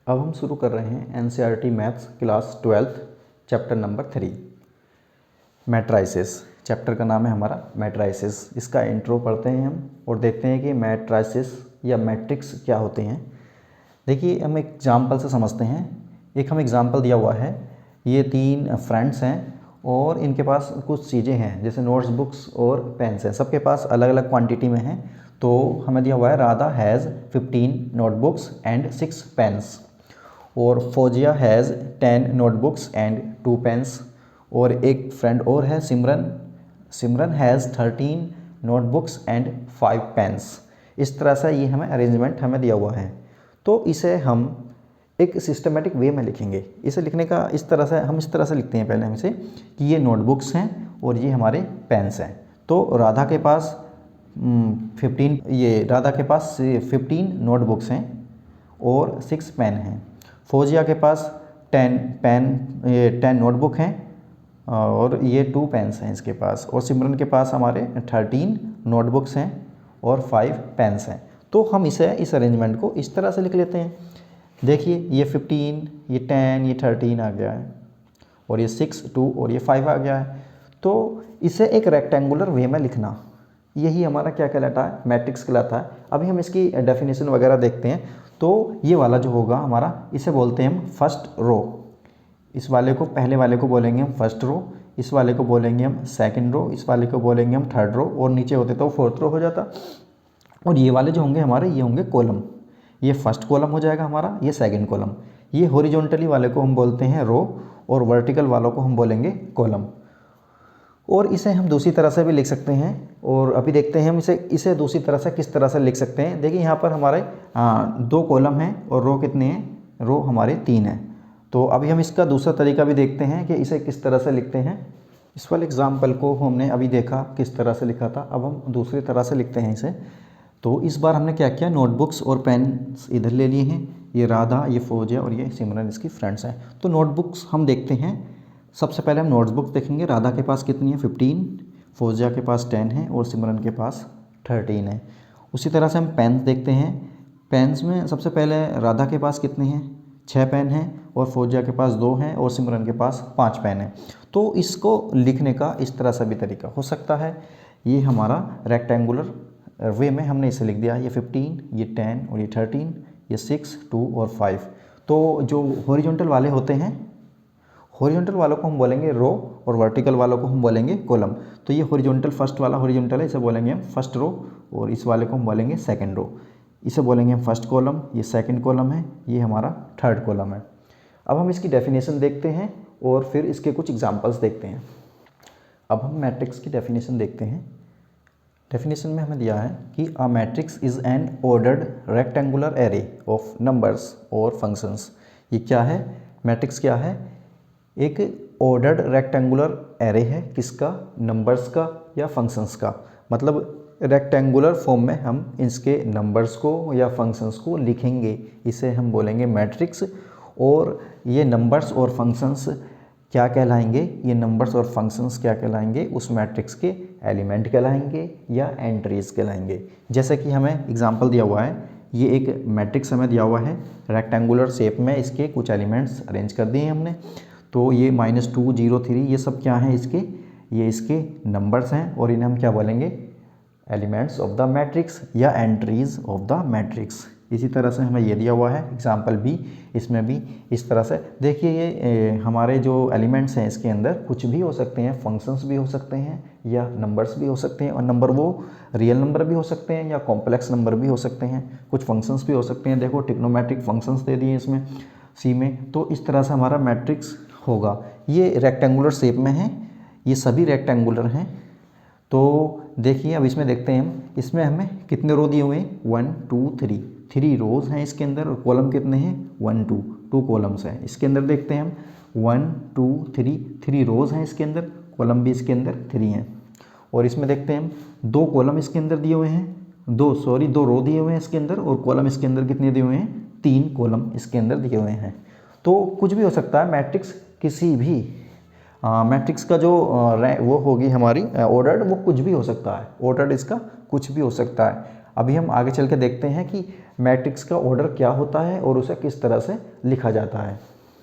अब हम शुरू कर रहे हैं NCERT maths class 12th chapter number 3 matrices. Chapter का नाम है हमारा मैट्राइसेस। इसका इंट्रो पढ़ते हैं हम और देखते हैं कि मैट्राइसेस या मैट्रिक्स क्या होते हैं। देखिए हम एक एग्जाम्पल से समझते हैं। एक हम एग्जाम्पल दिया हुआ है, ये 3 फ्रेंड्स हैं और इनके पास कुछ चीज़ें हैं जैसे नोट्स बुक्स और पेन्स हैं। सबके पास अलग अलग क्वांटिटी में हैं। तो हमें दिया हुआ है Radha has 15 notebooks and 6 pens और Fauzia has 10 notebooks and 2 pens. और एक फ्रेंड और है Simran has 13 notebooks and 5 pens. इस तरह से ये हमें अरेंजमेंट हमें दिया हुआ है। तो इसे हम एक सिस्टमेटिक वे में लिखेंगे। इसे लिखने का इस तरह से लिखते हैं पहले हम इसे कि ये नोटबुक्स हैं और ये हमारे पेन्स हैं। तो राधा के पास 15 नोटबुक्स हैं और 6 पेन हैं। फौजिया के पास 10 नोटबुक हैं और ये 2 पेन्स हैं इसके पास। और सिमरन के पास हमारे 13 नोटबुक्स हैं और 5 पेन्स हैं। तो हम इस अरेंजमेंट को इस तरह से लिख लेते हैं। देखिए ये 15, ये 10, ये 13 आ गया है और ये 6, 2 और ये 5 आ गया है। तो इसे एक रेक्टेंगुलर वे में लिखना, यही हमारा क्या कहलाता है, मैट्रिक्स कहलाता है। अभी हम इसकी डेफिनेशन वगैरह देखते हैं। तो ये वाला जो होगा हमारा, इसे बोलते हैं हम फर्स्ट रो। इस वाले को, पहले वाले को बोलेंगे हम फर्स्ट रो, इस वाले को बोलेंगे हम सेकंड रो, इस वाले को बोलेंगे हम थर्ड रो और नीचे होते तो फोर्थ रो हो जाता। और ये वाले जो होंगे हमारे, ये होंगे कॉलम। ये फर्स्ट कॉलम हो जाएगा हमारा, ये सेकंड कॉलम। ये हॉरिजॉन्टली वाले को हम बोलते हैं रो और वर्टिकल वालों को हम बोलेंगे कॉलम। और इसे हम दूसरी तरह से भी लिख सकते हैं और अभी देखते हैं हम इसे दूसरी तरह से किस तरह से लिख सकते हैं। देखिए यहाँ पर हमारे 2 कॉलम हैं और रो कितने हैं, रो हमारे 3 हैं। तो अभी हम इसका दूसरा तरीका भी देखते हैं कि इसे किस तरह से लिखते हैं। इस वाले एग्जाम्पल को हमने अभी देखा किस तरह से लिखा था, अब हम दूसरी तरह से लिखते हैं इसे। तो इस बार हमने क्या किया, नोटबुक्स और पेन्स इधर ले लिए हैं। ये राधा, ये फौजिया और ये सिमरन इसकी फ्रेंड्स हैं। तो नोटबुक्स हम देखते हैं। सबसे पहले हम नोटबुक्स देखेंगे। राधा के पास कितनी है, 15, फौजिया के पास 10 है और सिमरन के पास 13 है। उसी तरह से हम पेन्स देखते हैं। पेन्स में सबसे पहले राधा के पास कितने हैं, 6 पेन हैं और फौजिया के पास 2 हैं और सिमरन के पास 5 पेन हैं। तो इसको लिखने का इस तरह से भी तरीका हो सकता है। ये हमारा रेक्टेंगुलर वे में हमने इसे लिख दिया, ये 15, ये 10 और ये 13, ये 6, 2 और 5। तो जो हॉरिजॉन्टल वाले होते हैं, हॉरिजॉन्टल वालों को हम बोलेंगे रो और वर्टिकल वालों को हम बोलेंगे कॉलम। तो ये हॉरिजॉन्टल, फर्स्ट वाला हॉरिजॉन्टल है, इसे बोलेंगे हम फर्स्ट रो और इस वाले को हम बोलेंगे सेकंड रो। इसे बोलेंगे हम फर्स्ट कॉलम, ये सेकंड कॉलम है, ये हमारा थर्ड कॉलम है। अब हम इसकी डेफिनेशन देखते हैं और फिर इसके कुछ एग्जाम्पल्स देखते हैं। अब हम मैट्रिक्स की डेफिनेशन देखते हैं। डेफिनेशन में हमें दिया है कि a matrix is an ordered rectangular array of numbers और फंक्शंस। ये क्या है, मैट्रिक्स क्या है, एक ऑर्डर्ड रेक्टेंगुलर एरे है, किसका, नंबर्स का या फंक्शंस का। मतलब रेक्टेंगुलर फॉर्म में हम इसके नंबर्स को या फंक्शंस को लिखेंगे, इसे हम बोलेंगे मैट्रिक्स। और ये नंबर्स और फंक्शंस क्या कहलाएंगे, ये नंबर्स और फंक्शंस क्या कहलाएंगे, उस मैट्रिक्स के एलिमेंट कहलाएंगे या एंट्रीज कहलाएंगे। जैसे कि हमें एग्जांपल दिया हुआ है, ये एक मैट्रिक्स हमें दिया हुआ है रेक्टेंगुलर शेप में, इसके कुछ एलिमेंट्स अरेंज कर दिए हैं हमने। तो ये -2, 0, 3 ये सब क्या हैं इसके, ये इसके नंबर्स हैं और इन्हें हम क्या बोलेंगे, एलिमेंट्स ऑफ द मैट्रिक्स या एंट्रीज ऑफ द मैट्रिक्स। इसी तरह से हमें ये दिया हुआ है एग्जाम्पल भी, इसमें भी इस तरह से। देखिए ये हमारे जो एलिमेंट्स हैं इसके अंदर कुछ भी हो सकते हैं, फंक्शंस भी हो सकते हैं या नंबर्स भी हो सकते हैं। और नंबर वो रियल नंबर भी हो सकते हैं या कॉम्प्लेक्स नंबर भी हो सकते हैं, कुछ फंक्शंस भी हो सकते हैं। देखो ट्रिग्नोमेट्रिक फंक्शंस दे दिए इसमें सी में। तो इस तरह से हमारा मैट्रिक्स होगा। ये रेक्टेंगुलर शेप में है, ये सभी रेक्टेंगुलर हैं। तो देखिए अब इसमें देखते हैं हम, इसमें हमें कितने रो दिए हुए हैं, 1 2 3 रोज़ हैं इसके अंदर और कॉलम कितने हैं, 1 2 कॉलम्स हैं इसके अंदर। देखते हैं हम 1 2 3 रोज़ हैं इसके अंदर, कॉलम भी इसके अंदर 3 हैं। और इसमें देखते हैं हम 2 कॉलम इसके अंदर दिए हुए हैं, 2 रो दिए हुए हैं इसके अंदर और कॉलम इसके अंदर कितने दिए हुए हैं, 3 कॉलम इसके अंदर दिए हुए हैं। तो कुछ भी हो सकता है मैट्रिक्स, किसी भी मैट्रिक्स का जो वो होगी हमारी ऑर्डर्ड, वो कुछ भी हो सकता है, ऑर्डर्ड इसका कुछ भी हो सकता है। अभी हम आगे चल के देखते हैं कि मैट्रिक्स का ऑर्डर क्या होता है और उसे किस तरह से लिखा जाता है।